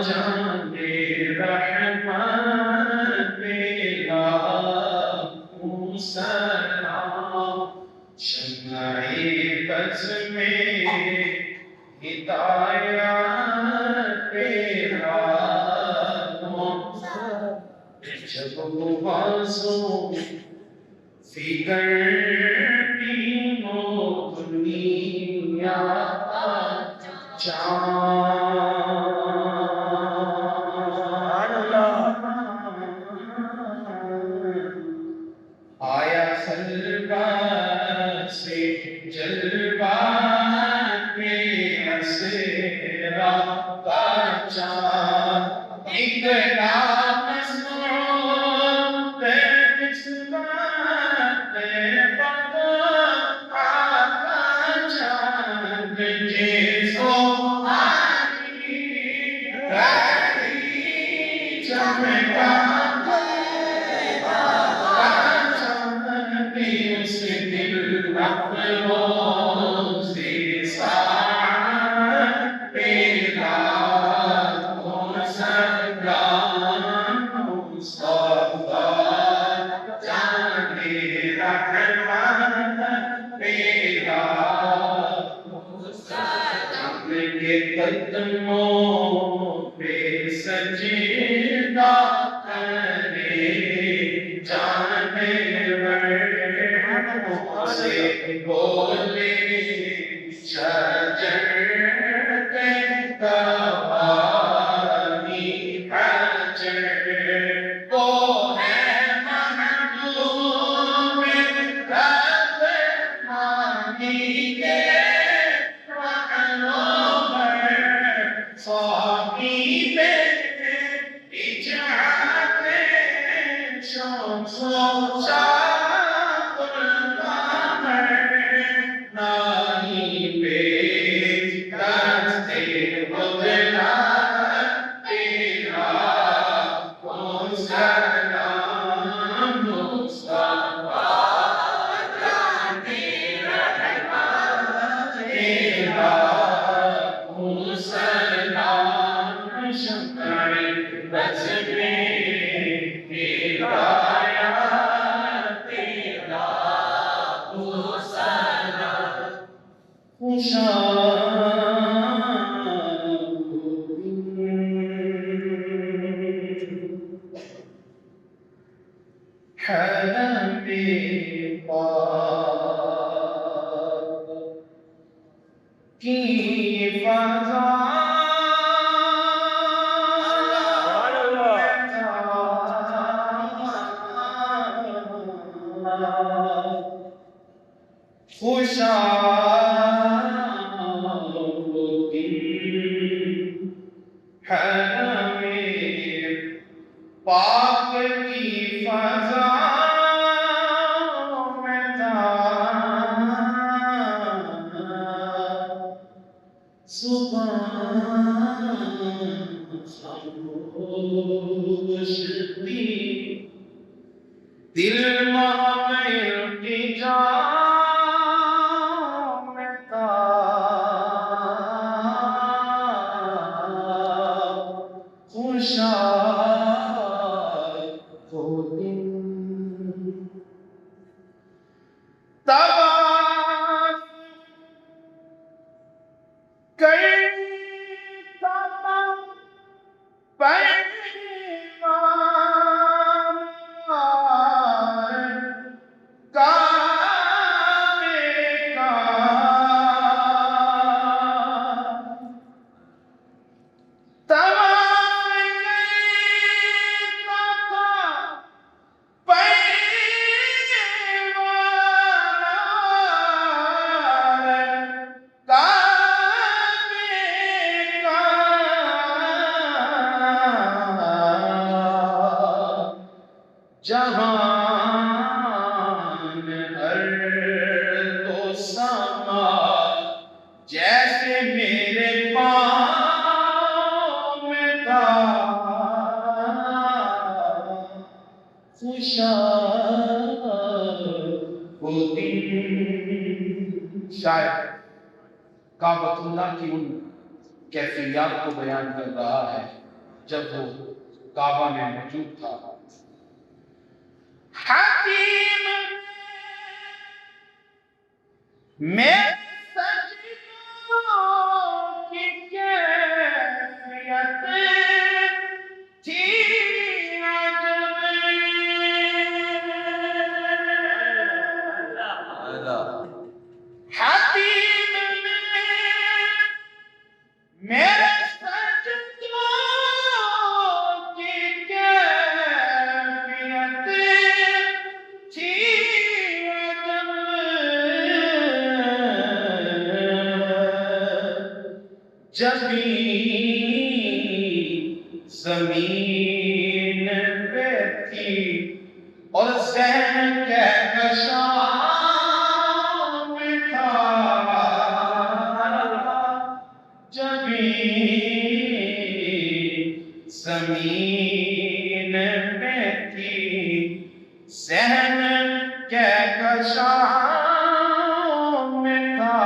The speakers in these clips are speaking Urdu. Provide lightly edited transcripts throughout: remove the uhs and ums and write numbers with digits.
جانے رحمت میرا سلام شمع بز میں ہدایت تیرا جب بازوں فکر تینوں دنیا آیا خلوت سے جلوات میں اسرا کا چاند ایک نام مسنون قسمت آقا چاند جیسو آئی رہی چمکا قدموں پہ سجدہ کرے جانور سے بولے شجر توانی حجر وہ ہے محبوب رحمانی کے صاحب اجعل شمس شاق القمر نائب دست قدرت تیرا کون سلام مصطفیٰ جانے رحمت تیرا شمع بز میں ہدایت تیرا سلام خوشا حرم پاک کی فضا خوشا حرم پاک کی فضا میں تھا صبح خاموش تھی دل التجا میں تھا خوشا وہ دن طواف کرتا تھا جہان ارض و سما جیسے میرے پاؤں میں تھا خوشا وہ دن شاید کعبۃ اللہ کی ان کیفیات کو بیان کر رہا ہے جب وہ کعبہ میں موجود تھا۔ حکیم میں سجدوں کی کیفیت تھی عجب۔ حکیم میرے سجدوں کی کیفیت تھی عجب، جبھی زمین پہ تھی اور ذہن کہکشاں میں تھا، جبھی زمین پہ تھی ذہن کہکشاں میں تھا،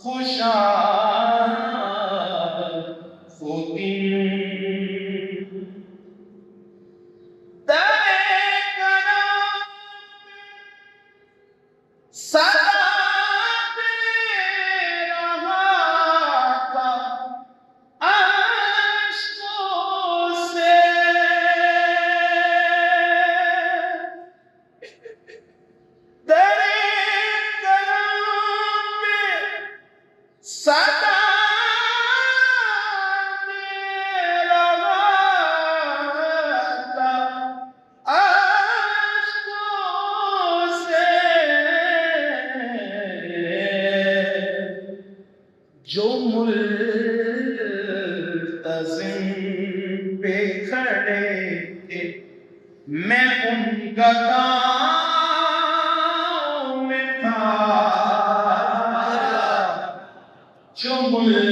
خوشاد وہ دن صدا دے رہا تھا اشکوں سے، تیرے کرم پہ صدا دے رہا تھا اشکوں سے، جو ملتزم پہ کھڑے تھے میں ان گداؤں میں تھا، جو ملتزم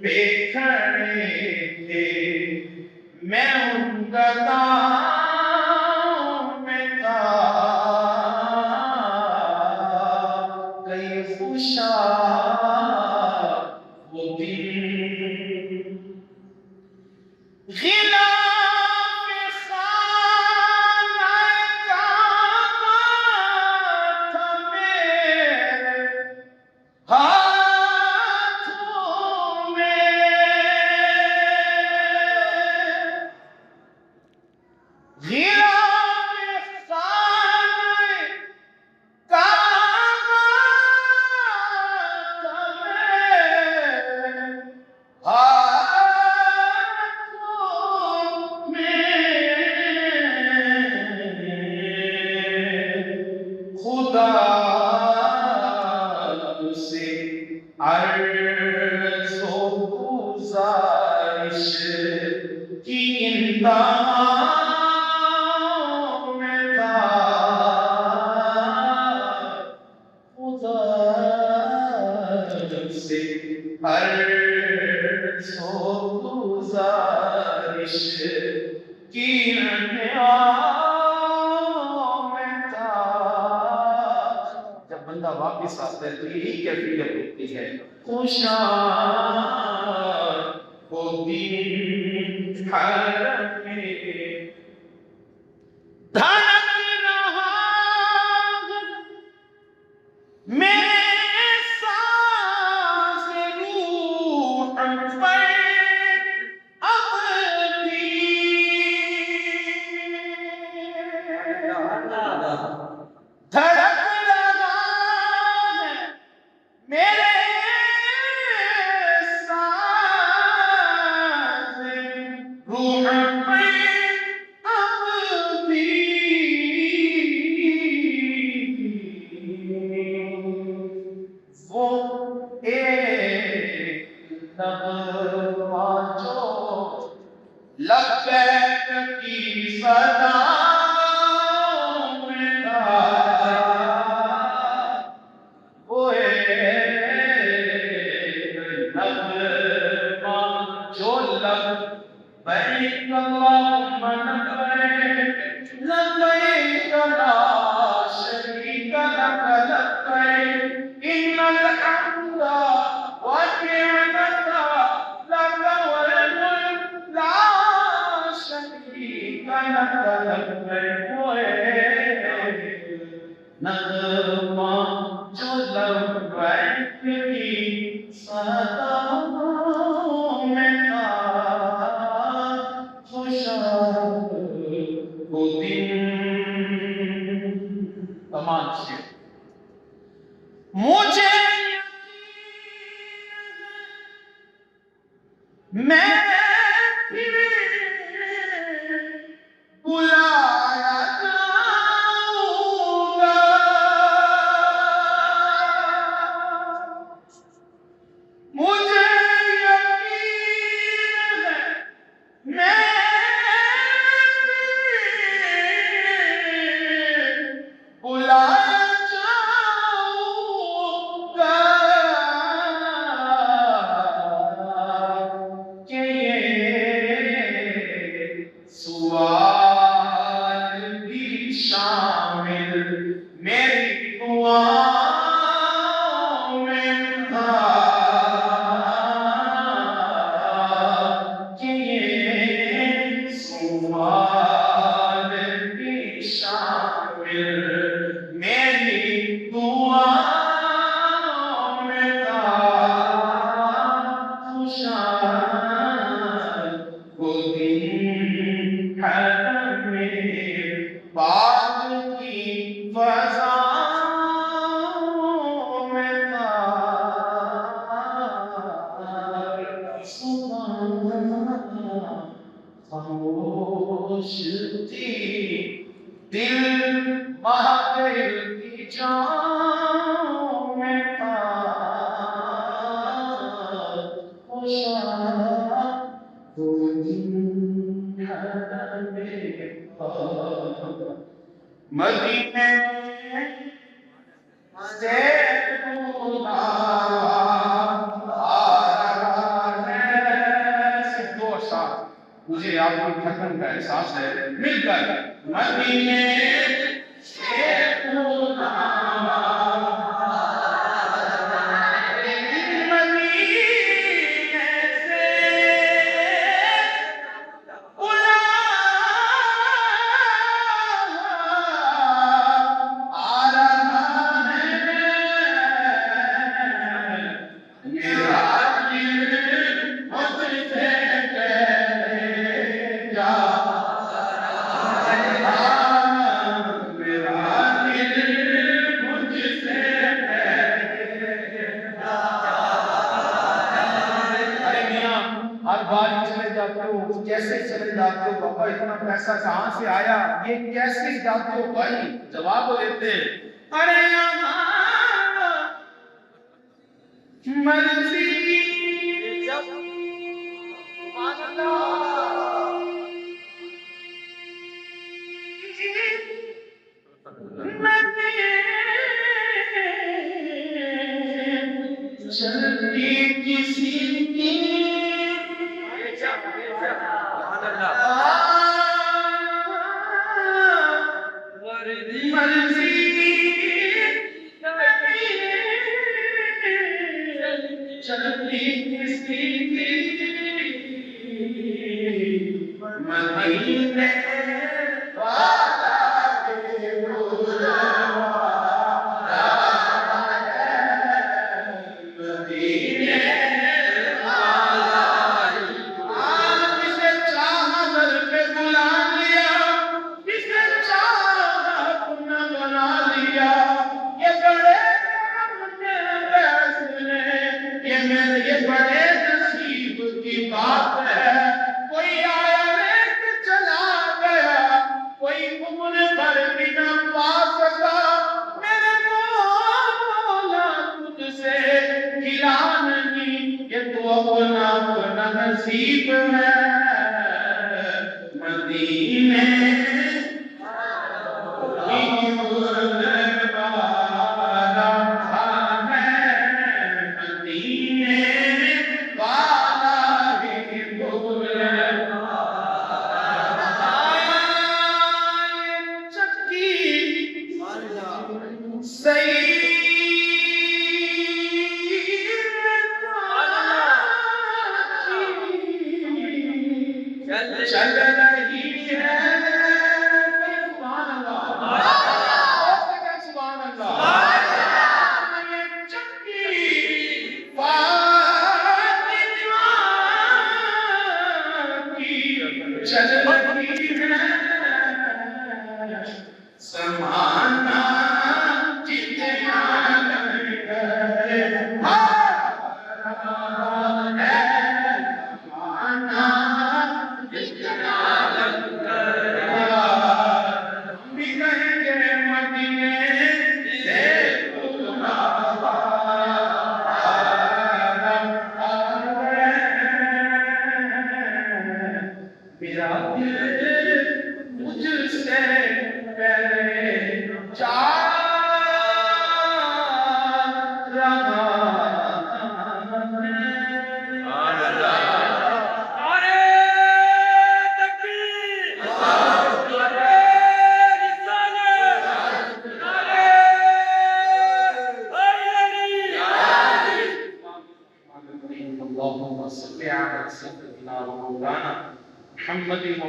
پہ کھڑے تھے میں ان گداؤں میں تھا، کئی خوشاد وہ دن، غلاف خانہ کعبہ تھا میرے ہاتھوں میں، غلاف خانہ کعبہ تھا میرے ہاتھوں میں، خدا سے عرض و گزارش کی انتہا میں تھا، خدا سے عرض و گزارش کی انتہا میں تھا، جب بندہ واپس آتا ہے تو یہی کیفیت ہوتی ہے، خوشاد وہ دن حرم میں دھڑک رہا میرے سانس روح پر اب بھی، دھڑک رہا میرے سانس روح پر اب بھی، وہ ایک نغمہ جو لبیک کی صدا میں تھا، وہ ایک نغمہ جو لبیک اللہم لبیک لا شریک لک لبیک کلمہ جو لبیک کی صداؤں میں تھا، خوشا وہ دن تمام سے مجھے میں بلایا جاؤں گا، مجھے یقین ہے میں بلایا جاؤں گا، کہ یہ سوال بھی شامل میری دعاؤں میں تھا، کہ یہ سوال بھی شامل میری دعاؤں میں تھا، خوشحال وہ دن حرم باغ کی فضاؤں میں تھا، صبح خاموش تھی، دل مہاجر کی جاؤں میں تھا، خوشحال وہ دن حرم پاک مدینے سے خدا آ رہا ہے۔ صرف دو اشعار مجھے آپ کی تھکن کا احساس ہے، مل کر مدینے سے خدا کیسے چلے جاتے ہو بابا، اتنا پیسہ کہاں سے آیا، یہ کیسے جاتے ہو بھائی؟ جواب دیتے ارے یہاں مرضی چلتی کسی کی مرضی چلتی کسی کی مدینے والا کے بلوایا ہے، مدینے والا جسے چاہا در پہ بلا لیا، جسے چاہا اپنا بنا لیا، یہ بڑے کرم کے فیصلے، یہ بڑے نصیب کی بات ہے، کوئی آیا لے کے چلا گیا، کوئی عمر بھر بھی نہ پا سکا، میرے مولا تجھ سے گلا نہیں، یہ تو اپنا نصیب ہے، مدینے چل رہی ہے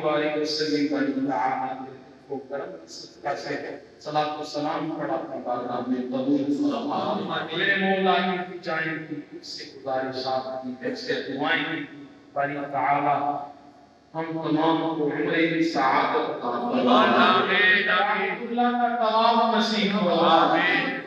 وبارک وسلم علی کو کرم صدقہ سے صلاۃ و سلام پڑھا اپنی بارگاہ میں قبول فرما۔ میرے مولا کی جائیں کی سے گزارشات کی سے دعائیں کی باری تعالی ہم تمام کو عمرے کی سعادت عطا فرما۔ اللہ کا ثواب نصیب فرما۔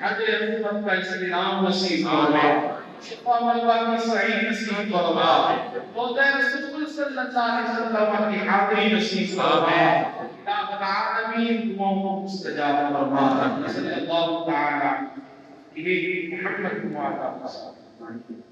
حج عمرت کا استلام نصیب فرما۔ شفا مروا کی صحیح نصیب فرما۔ روضہ رسول صلی اللہ علیہ وسلم کی حاضری نصیب فرما۔ الہ العالمین دعاؤں کو مستجاب فرما۔ صلی اللہ تعالی علیہ محمد وعلی آلہ وصحبہ۔